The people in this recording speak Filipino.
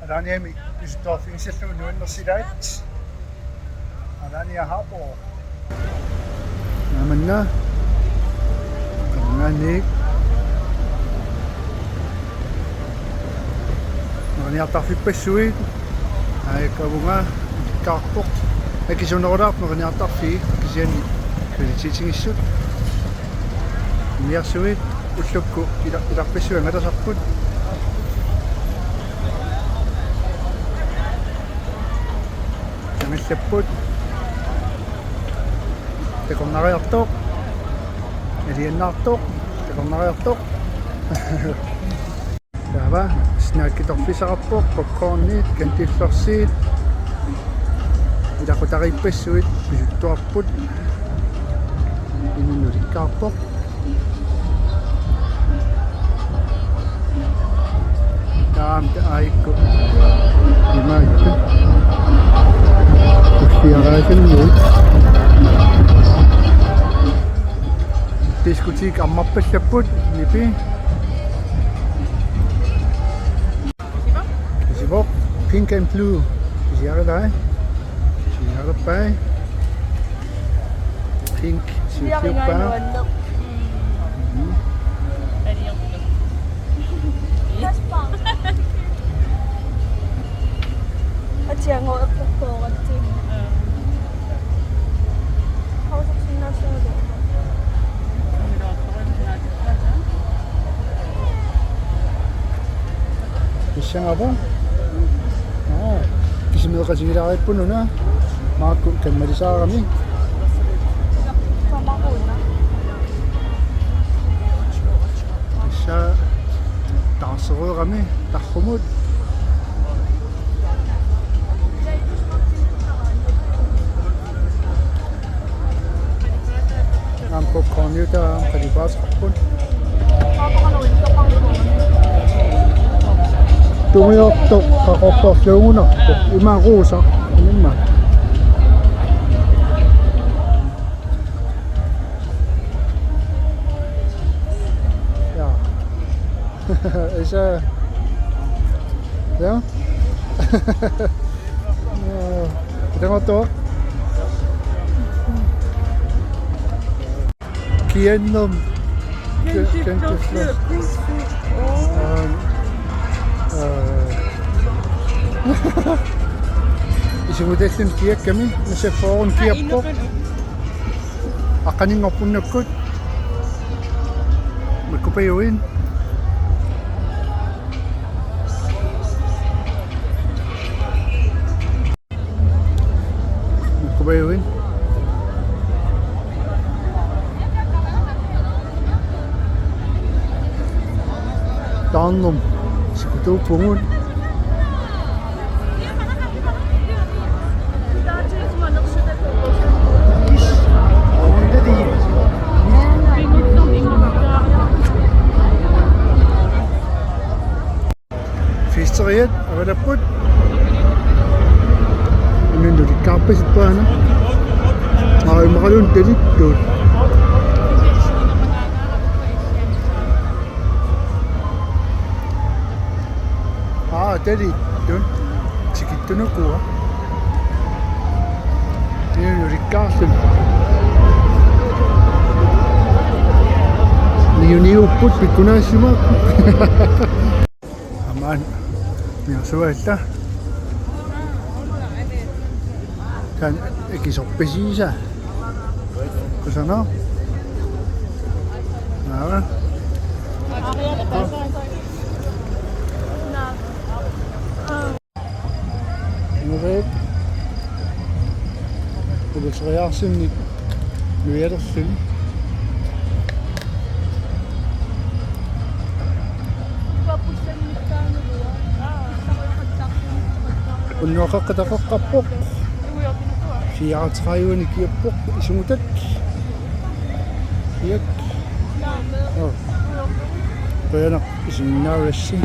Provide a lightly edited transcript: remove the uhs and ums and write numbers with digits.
Alaniami pysyttooffingsalluu nuannersilaat. Alania hapo. Naman na. Kanganik. Makaniartarfipassuit. Ai kavunga kaarpoq. Akisunnerulaaq makaniartarfi kisiani kalisititingissut. Miarsuit ullukku ilarpassuan ngatasarput. Nangallaput. Tekornariartoq. Aliannaartoq. Tekornariartoq. Tava snaakitorfisarappoq popcornit kantillersiit. Ilaqutarippassuit pisuttuarput. Inunulikkaarpoq. Taamta aikku. Imaikku. Kussiaraasannuut. Diskotik ammarpallapput nipi. Kisivoq pink and blue. Kisiaralai. Kisiarappai. Pink siuppa. At siya ngồi ấp phục cổ at chim. Không sắp sinh ra sơ được. Isang abo? Kasi mo kasirahit po nun marisara kami. Sama ko na. Isa takasuro kami, takumod. Ang popcorn yun ang kalibas kapon. Papakanawin ka pang Tumiyok kakopos yung una. Imang kusak. Ano man? Yeah. Isa. Yeah. Kita mo to. Kiennom. Isumudelsun kiek kami nasa foron kiappo. Akaning opunnakut. Magkupayuin. Magkupayuin. Tannom. Sikutu pungun. Fiskeriet, aradaput. Ini dari kapes itu ana. Mau makan delik tu. Delik tu. Segitu nak kuah. Ini dari kapes. Ni uput pikuna semua. Aman. Yang suwesta. Kan ikisopesi siya. Kusano? Nara. Nurek. Udah seriasin nih. Nuersin. Unno kakakapok. Siya tayo ni kiapok isumutat. Yak. Oh. Kaya na isinarasin.